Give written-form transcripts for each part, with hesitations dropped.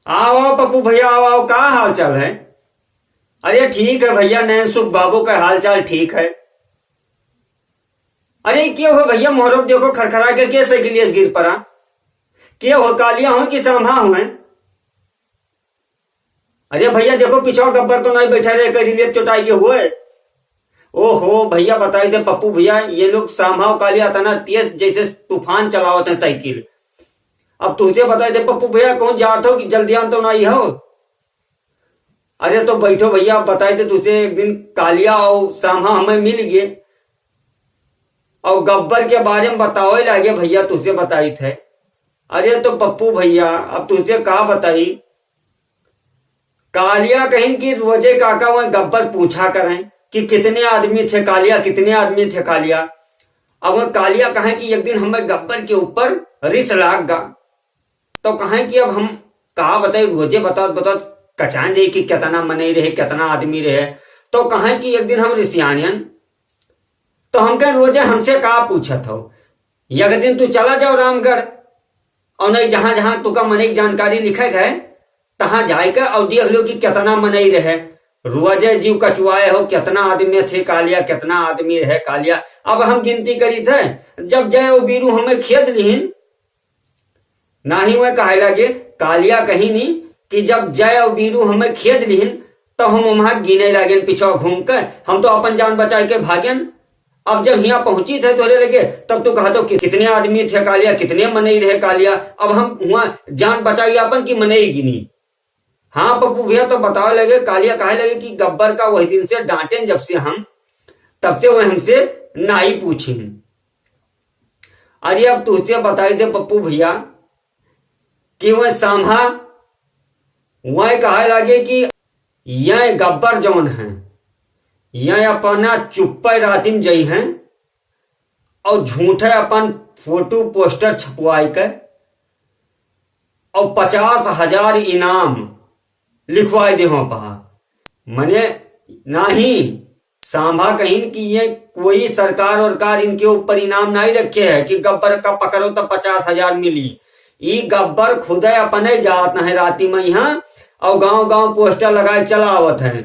आओ आओ पप्पू भैया, आओ आओ, का हाल चाल है? अरे ठीक है भैया, नैन सुख बाबू का हाल चाल ठीक है। अरे क्या हो भैया, मोहरम देखो खरखरा के कैसे गिलियस गिर पड़ा। क्या हो, कालिया हो कि सांभा हुए? अरे भैया देखो पिछवा गब्बर तो नहीं बैठा रहे, रिलेट चोटाई के हुए। ओहो भैया बताई थे पप्पू भैया, ये लोग सांभा और कालिया तना तेज जैसे तूफान चलावत है साइकिल। अब तुझे बताए थे पप्पू भैया, कौन जात हो कि जल्दी आन तो नहीं हो? अरे तो बैठो भैया, बताए थे तुझे एक दिन कालिया और सांभा हमें मिल गए और गब्बर के बारे में बताओ लगे भैया, तुझे बताई थे। अरे तो पप्पू भैया अब तुझे कहा बताई, कालिया कहीं कि रोजे काका वह गब्बर पूछा करें कि कितने आदमी थे कालिया, कितने आदमी थे कालिया। अब वह कालिया कहें कि एक दिन हमें गब्बर के ऊपर रिस लाग गा, तो कहें कि अब हम कहा बताई, रोजे बता बता कचान जाए कि कितना मने रहे, कितना आदमी रहे। तो कहें कि एक दिन हम रिसियानियन, तो हम कहें रोजे हमसे कहा पूछत हो, एक दिन तू चला जाओ रामगढ़ और नहीं जहां जहां तुका मने जानकारी लिखे गए तहां जाए और देख लो कि कितना मनई रहे। रोजे जीव कचुआए हो, कितना आदमी थे कालिया, कितना आदमी रहे कालिया। अब हम गिनती करी थे, जब जय और बीरू हमें खेद लिहिन ना ही वह कहे लगे कालिया कहीं नहीं कि जब जय और बीरू हमें खेद लिहिन तो हम वहां गिने लगे पीछा घूम कर, हम तो अपन जान बचा के भागन। अब जब यहाँ पहुंची थे तोरे लगे तब तो कहा तो कि कितने आदमी थे कालिया, कितने मनई रहे कालिया। अब हम वहां जान बचाई अपन की मनई गिनी। हाँ पप्पू भैया तो बताओ लगे, कालिया कहे लगे कि गब्बर का वही दिन से डांटे, जब से हम तब से वह हमसे ना ही पूछे। अरे अब तुझसे बताई दे पप्पू भैया कि वह सांभा वह कहे लगे कि यह गब्बर जौन है यह अपना चुप्पे रातिम जई हैं और झूठे अपन फोटो पोस्टर छपवाई के और 50,000 इनाम लिखवाई दे हो पहा। मने नहीं सांभा कहीं कि ये कोई सरकार और कार इनके ऊपर इनाम नहीं रखे है कि गब्बर का पकड़ो तो 50,000 मिली। ये गब्बर खुद अपने जात है राती में यहाँ और गांव गांव पोस्टर लगाए चला आवत है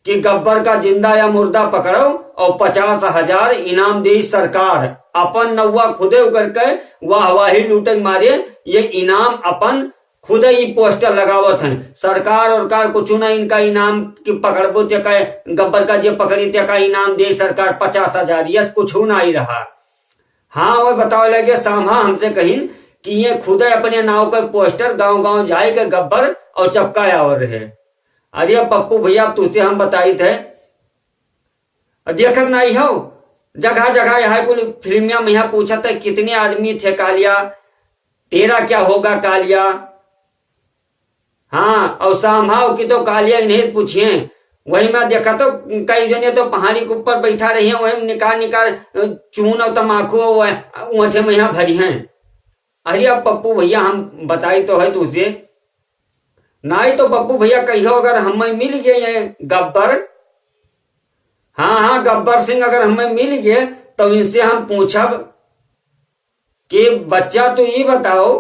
कि गब्बर का जिंदा या मुर्दा पकड़ो और 50,000 इनाम दे सरकार। अपन नौवा खुदे उकर के वाहवाही लूटे मारे ये इनाम अपन खुद ही पोस्टर लगावत हैं। सरकार और कार कुछ ना इनका इनाम की पकड़बो ते का गब्बर का जे पकड़ी ते का इनाम दे सरकार 50,000, यस कुछ ना ही रहा। हाँ वो बताओ लगे सांभा हमसे कहीं कि ये खुद अपने नाव का पोस्टर गांव गांव जाए के गब्बर और चपकाया और रहे। अरे पप्पू भैया तुझसे हम बताई थे, देखत नहीं हो जगह जगह यहाँ कुल फिल्मिया में यहाँ पूछा था कितने आदमी थे कालिया, तेरा क्या होगा कालिया। हाँ और सांभाव की तो कालिया इन्हें पूछिए। वही मैं देखा तो कई जने तो पहाड़ी के ऊपर बैठा रही है, वही निकाल निकाल चून और तमाकू ऊँटे में यहाँ भरी हैं। अरे अब पप्पू भैया हम बताई तो है तुझसे, नहीं तो पप्पू भैया कहियो अगर हमें मिल गए ये गब्बर, हाँ हाँ गब्बर सिंह अगर हमें मिल गए तो इनसे हम पूछब कि बच्चा तू ये बताओ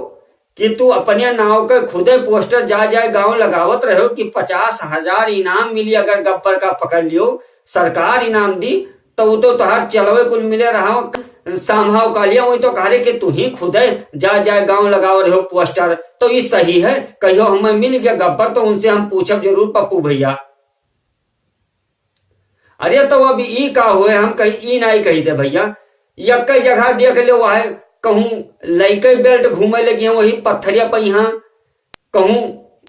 कि तू अपने नाव के खुदे पोस्टर जा जाए गांव लगावत रहो कि 50,000 इनाम मिली अगर गब्बर का पकड़ लियो, सरकार इनाम दी तो वो तो तुहार चलवे कुल मिले रहा सांभाव कालिया। वही तो कह रहे कि तू ही खुदे जा जाए गांव लगाओ रहो पोस्टर, तो ये सही है। कहियो हमें मिल गया गब्बर तो उनसे हम पूछब जरूर पप्पू भैया। अरे तो अब ई का हुए, हम कहीं ई नहीं कही थे भैया, या कई जगह देख ले वह कहूं लइके बेल्ट घूमे लगे वही पत्थरिया पई हैं, कहूं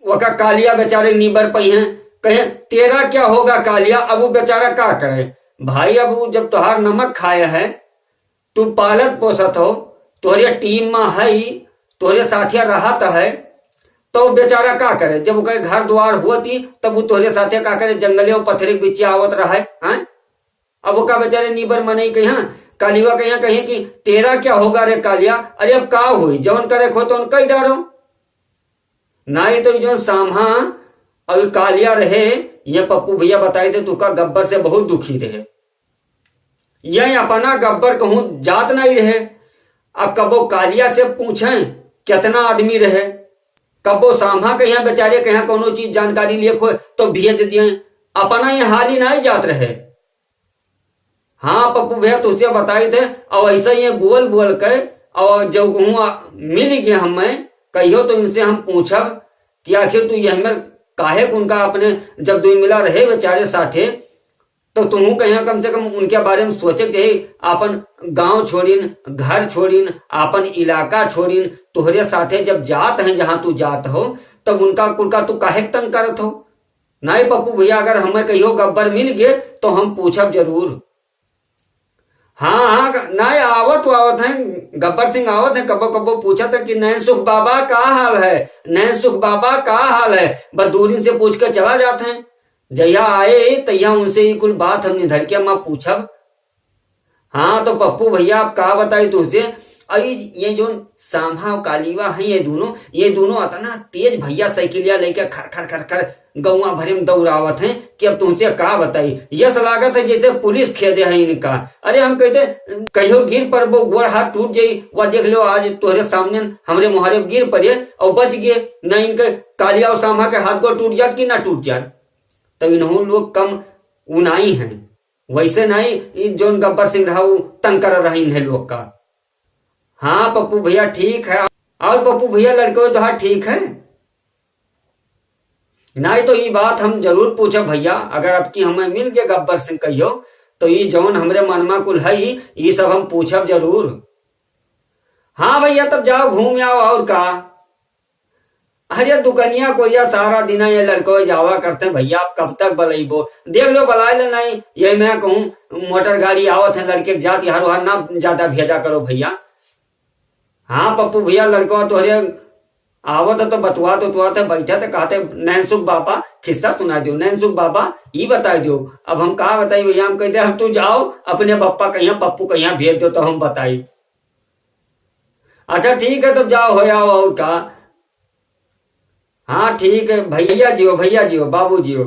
वका कालिया बेचारे नीबर पई हैं। कहे तेरा क्या होगा कालिया, अब वो बेचारा क्या करे भाई। अब वो जब तुहार नमक खाया है, तू पालत पोसत हो, तोहरे टीम में है, तोहरे साथिया रहत है, तो बेचारा का करे। जब कहे घर द्वार होती तब वो तोहरे साथिया का करे, जंगले और पत्थरे के बीच आवत रहा है। अब वो का बेचारे नीबर मने कहीं कालिया कहीं कहीं कि तेरा क्या होगा रे कालिया। अरे अब का हुई, जौन करे खो तो कई डारो नहीं तो जो सामहा अब कालिया रहे। ये पप्पू भैया बताई थे तुका गब्बर से बहुत दुखी रहे, यह अपना गब्बर कहूं जात नहीं रहे। अब कबो कालिया से पूछें कितना आदमी रहे, कबो सामा के यहाँ बेचारे के यहाँ कोनो चीज जानकारी लिए खो तो भेज दिए, अपना ये हाल ही नहीं जात रहे। हाँ पप्पू भैया तुझसे बताए थे, और ऐसा ये बोल बोल कर, और जब मिल गया हमें कहियो तो इनसे हम पूछब कि आखिर तू यह में काहे उनका अपने जब दो मिला रहे बेचारे साथे, तो तुम कहीं कम से कम उनके बारे में सोचे चाहिए। अपन गांव छोड़ीन, घर छोड़ीन, अपन इलाका छोड़ीन, तुहरे साथे जब जात हैं जहां तू जात हो, तब उनका कुल तू काहे तंग करत हो। नहीं पप्पू भैया, अगर हमें कहियो गब्बर मिल गए तो हम पूछब जरूर। हाँ हाँ नहीं आवत है, गब्बर सिंह आवत है, कबो कबो पूछा था कि नैन सुख बाबा का हाल है, नैन सुख बाबा का हाल है, बस दूरी से पूछ कर चला जाते हैं। जया आए तैया उनसे ही कुल बात हमने धर के माँ पूछब। हाँ तो पप्पू भैया आप का बताई तुझसे, अरे ये जो सामा और कालीवा है ये दोनों इतना तेज भैया साइकिलिया लेके खर खर खर खर गौवा भरे में दौड़ावत हैं कि अब तुमसे का बताई। यह लागत है जैसे पुलिस खेदे है इनका। अरे हम कहते कहियो गिर पर वो गोड़ हाथ टूट जाई, वह देख लो आज तोहरे सामने हमरे मुहारे गिर पड़े और बच गए, न इनके कालिया और सामा के हाथ गोड़ टूट जात कि ना टूट जात। तब इन्हों लोग कम उनाई हैं, वैसे नहीं जो गब्बर सिंह रहा तंग कर रहा इन लोग का। हाँ पप्पू भैया ठीक है, और पप्पू भैया लड़के तो हाँ ठीक है। नहीं तो ये बात हम जरूर पूछे भैया, अगर आपकी हमें मिल गए गब्बर सिंह कहियो तो ये जौन हमरे मनमा कुल है ये सब हम पूछब जरूर। हाँ भैया तब जाओ घूम आओ और का। अरे दुकनिया कोरिया सारा दिन ये लड़को जावा करते भैया, आप कब तक बलैबो, देख लो बला ले। नहीं यही मैं कहूँ मोटर गाड़ी आवत है लड़के जात यार वहां ना ज्यादा भेजा करो भैया। हाँ पप्पू भैया लड़को तोहरे आवत तो बतवा तो बैठा तो कहते नैनसुख बाबा खिस्सा सुना दो, नैनसुख बाबा ये बता दो। अब हम कहा बताई भैया, हम कहते हम तू जाओ अपने पप्पा कहिया पप्पू कहिया भेज दो तो हम बताई। अच्छा ठीक है तब जाओ हो आओ और का। हाँ ठीक है भैया जियो बाबू जियो।